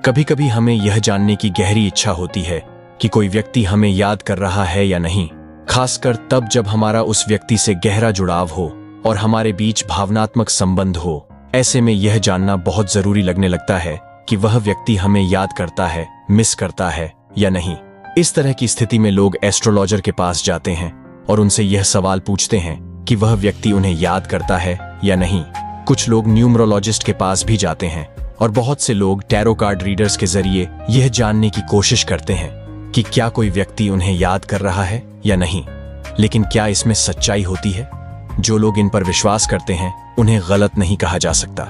कभी कभी हमें यह जानने की गहरी इच्छा होती है कि कोई व्यक्ति हमें याद कर रहा है या नहीं, खासकर तब जब हमारा उस व्यक्ति से गहरा जुड़ाव हो और हमारे बीच भावनात्मक संबंध हो। ऐसे में यह जानना बहुत जरूरी लगने लगता है कि वह व्यक्ति हमें याद करता है, मिस करता है या नहीं। इस तरह की स्थिति में लोग एस्ट्रोलॉजर के पास जाते हैं और उनसे यह सवाल पूछते हैं कि वह व्यक्ति उन्हें याद करता है या नहीं। कुछ लोग न्यूमरोलॉजिस्ट के पास भी जाते हैं और बहुत से लोग टैरो कार्ड रीडर्स के जरिए यह जानने की कोशिश करते हैं कि क्या कोई व्यक्ति उन्हें याद कर रहा है या नहीं। लेकिन क्या इसमें सच्चाई होती है? जो लोग इन पर विश्वास करते हैं उन्हें गलत नहीं कहा जा सकता,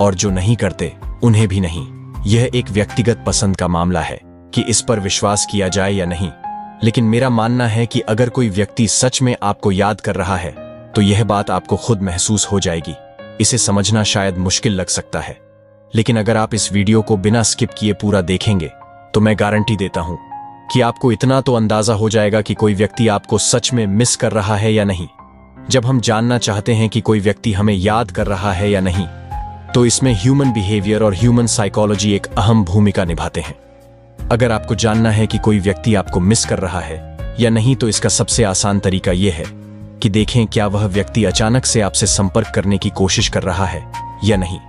और जो नहीं करते उन्हें भी नहीं। यह एक व्यक्तिगत पसंद का मामला है कि इस पर विश्वास किया जाए या नहीं। लेकिन मेरा मानना है कि अगर कोई व्यक्ति सच में आपको याद कर रहा है तो यह बात आपको खुद महसूस हो जाएगी। इसे समझना शायद मुश्किल लग सकता है, लेकिन अगर आप इस वीडियो को बिना स्किप किए पूरा देखेंगे तो मैं गारंटी देता हूं कि आपको इतना तो अंदाजा हो जाएगा कि कोई व्यक्ति आपको सच में मिस कर रहा है या नहीं। जब हम जानना चाहते हैं कि कोई व्यक्ति हमें याद कर रहा है या नहीं, तो इसमें ह्यूमन बिहेवियर और ह्यूमन साइकोलॉजी एक अहम भूमिका निभाते हैं। अगर आपको जानना है कि कोई व्यक्ति आपको मिस कर रहा है या नहीं, तो इसका सबसे आसान तरीका यह है कि देखें क्या वह व्यक्ति अचानक से आपसे संपर्क करने की कोशिश कर रहा है या नहीं।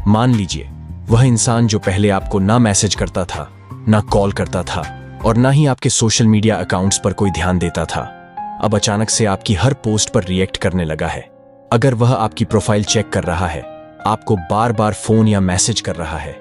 मान लीजिए वह इंसान जो पहले आपको ना मैसेज करता था, ना कॉल करता था और ना ही आपके सोशल मीडिया अकाउंट्स पर कोई ध्यान देता था, अब अचानक से आपकी हर पोस्ट पर रिएक्ट करने लगा है। अगर वह आपकी प्रोफाइल चेक कर रहा है, आपको बार बार फोन या मैसेज कर रहा है,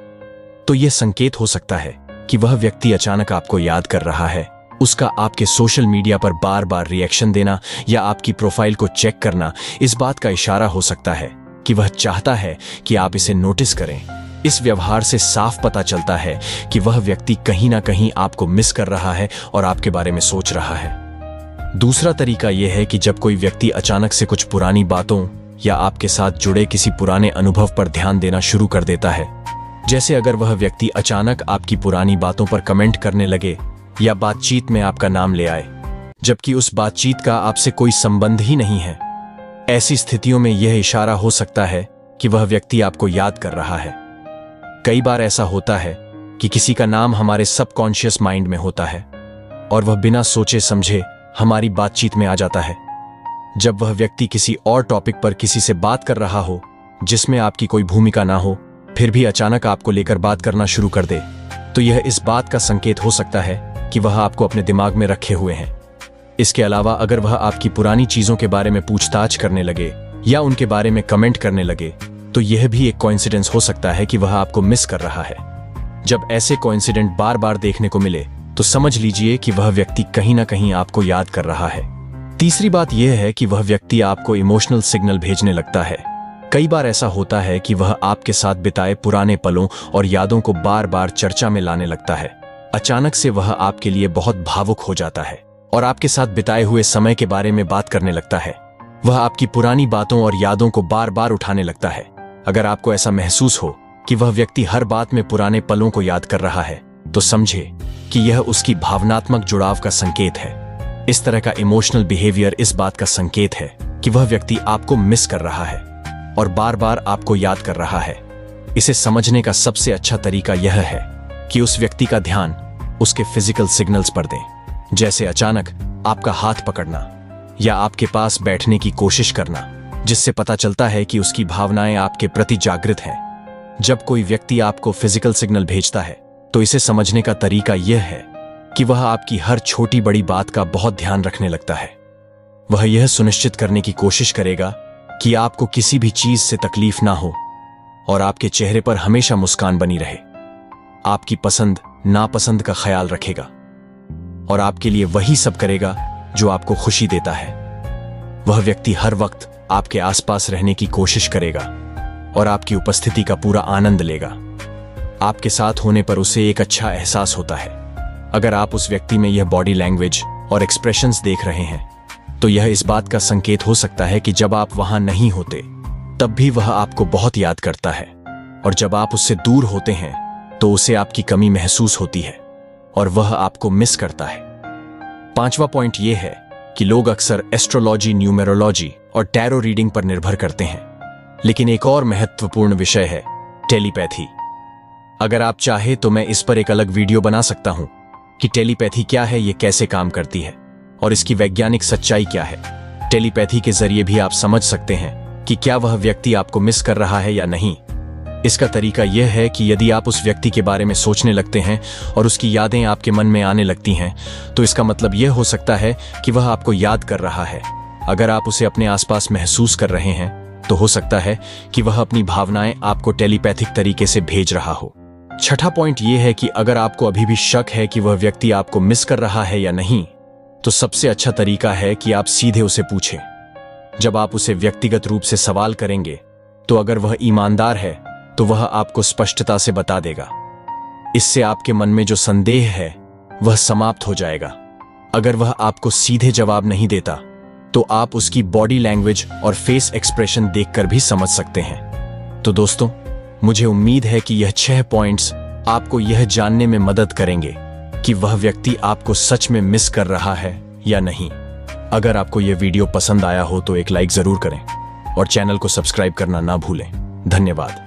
तो यह संकेत हो सकता है कि वह व्यक्ति अचानक आपको याद कर रहा है। उसका आपके सोशल मीडिया पर बार बार रिएक्शन देना या आपकी प्रोफाइल को चेक करना इस बात का इशारा हो सकता है कि वह चाहता है कि आप इसे नोटिस करें। इस व्यवहार से साफ पता चलता है कि वह व्यक्ति कहीं ना कहीं आपको मिस कर रहा है और आपके बारे में सोच रहा है। दूसरा तरीका यह है कि जब कोई व्यक्ति अचानक से कुछ पुरानी बातों या आपके साथ जुड़े किसी पुराने अनुभव पर ध्यान देना शुरू कर देता है। जैसे अगर वह व्यक्ति अचानक आपकी पुरानी बातों पर कमेंट करने लगे या बातचीत में आपका नाम ले आए, जबकि उस बातचीत का आपसे कोई संबंध ही नहीं है। ऐसी स्थितियों में यह इशारा हो सकता है कि वह व्यक्ति आपको याद कर रहा है। कई बार ऐसा होता है कि किसी का नाम हमारे सबकॉन्शियस माइंड में होता है और वह बिना सोचे समझे हमारी बातचीत में आ जाता है। जब वह व्यक्ति किसी और टॉपिक पर किसी से बात कर रहा हो जिसमें आपकी कोई भूमिका ना हो, फिर भी अचानक आपको लेकर बात करना शुरू कर दे, तो यह इस बात का संकेत हो सकता है कि वह आपको अपने दिमाग में रखे हुए हैं। इसके अलावा अगर वह आपकी पुरानी चीजों के बारे में पूछताछ करने लगे या उनके बारे में कमेंट करने लगे, तो यह भी एक कोइंसिडेंस हो सकता है कि वह आपको मिस कर रहा है। जब ऐसे कोइंसिडेंट बार बार देखने को मिले तो समझ लीजिए कि वह व्यक्ति कहीं ना कहीं आपको याद कर रहा है। तीसरी बात यह है कि वह व्यक्ति आपको इमोशनल सिग्नल भेजने लगता है। कई बार ऐसा होता है कि वह आपके साथ बिताए पुराने पलों और यादों को बार बार चर्चा में लाने लगता है। अचानक से वह आपके लिए बहुत भावुक हो जाता है और आपके साथ बिताए हुए समय के बारे में बात करने लगता है। वह आपकी पुरानी बातों और यादों को बार बार उठाने लगता है। अगर आपको ऐसा महसूस हो कि वह व्यक्ति हर बात में पुराने पलों को याद कर रहा है, तो समझे कि यह उसकी भावनात्मक जुड़ाव का संकेत है। इस तरह का इमोशनल बिहेवियर इस बात का संकेत है कि वह व्यक्ति आपको मिस कर रहा है और बार बार आपको याद कर रहा है। इसे समझने का सबसे अच्छा तरीका यह है कि उस व्यक्ति का ध्यान उसके फिजिकल सिग्नल्स पर दें, जैसे अचानक आपका हाथ पकड़ना या आपके पास बैठने की कोशिश करना, जिससे पता चलता है कि उसकी भावनाएं आपके प्रति जागृत हैं। जब कोई व्यक्ति आपको फिजिकल सिग्नल भेजता है तो इसे समझने का तरीका यह है कि वह आपकी हर छोटी बड़ी बात का बहुत ध्यान रखने लगता है। वह यह सुनिश्चित करने की कोशिश करेगा कि आपको किसी भी चीज से तकलीफ ना हो और आपके चेहरे पर हमेशा मुस्कान बनी रहे। आपकी पसंद नापसंद का ख्याल रखेगा और आपके लिए वही सब करेगा जो आपको खुशी देता है। वह व्यक्ति हर वक्त आपके आसपास रहने की कोशिश करेगा और आपकी उपस्थिति का पूरा आनंद लेगा। आपके साथ होने पर उसे एक अच्छा एहसास होता है। अगर आप उस व्यक्ति में यह बॉडी लैंग्वेज और एक्सप्रेशंस देख रहे हैं, तो यह इस बात का संकेत हो सकता है कि जब आप वहां नहीं होते तब भी वह आपको बहुत याद करता है, और जब आप उससे दूर होते हैं तो उसे आपकी कमी महसूस होती है और वह आपको मिस करता है। पांचवा पॉइंट यह है कि लोग अक्सर एस्ट्रोलॉजी, न्यूमेरोलॉजी और टैरो रीडिंग पर निर्भर करते हैं, लेकिन एक और महत्वपूर्ण विषय है टेलीपैथी। अगर आप चाहे तो मैं इस पर एक अलग वीडियो बना सकता हूं कि टेलीपैथी क्या है, ये कैसे काम करती है और इसकी वैज्ञानिक सच्चाई क्या है। टेलीपैथी के जरिए भी आप समझ सकते हैं कि क्या वह व्यक्ति आपको मिस कर रहा है या नहीं। इसका तरीका यह है कि यदि आप उस व्यक्ति के बारे में सोचने लगते हैं और उसकी यादें आपके मन में आने लगती हैं, तो इसका मतलब यह हो सकता है कि वह आपको याद कर रहा है। अगर आप उसे अपने आसपास महसूस कर रहे हैं, तो हो सकता है कि वह अपनी भावनाएं आपको टेलीपैथिक तरीके से भेज रहा हो। छठा पॉइंट यह है कि अगर आपको अभी भी शक है कि वह व्यक्ति आपको मिस कर रहा है या नहीं, तो सबसे अच्छा तरीका है कि आप सीधे उसे पूछें। जब आप उसे व्यक्तिगत रूप से सवाल करेंगे, तो अगर वह ईमानदार है तो वह आपको स्पष्टता से बता देगा। इससे आपके मन में जो संदेह है वह समाप्त हो जाएगा। अगर वह आपको सीधे जवाब नहीं देता, तो आप उसकी बॉडी लैंग्वेज और फेस एक्सप्रेशन देखकर भी समझ सकते हैं। तो दोस्तों, मुझे उम्मीद है कि यह 6 पॉइंट्स आपको यह जानने में मदद करेंगे कि वह व्यक्ति आपको सच में मिस कर रहा है या नहीं। अगर आपको यह वीडियो पसंद आया हो तो एक लाइक जरूर करें और चैनल को सब्सक्राइब करना ना भूलें। धन्यवाद।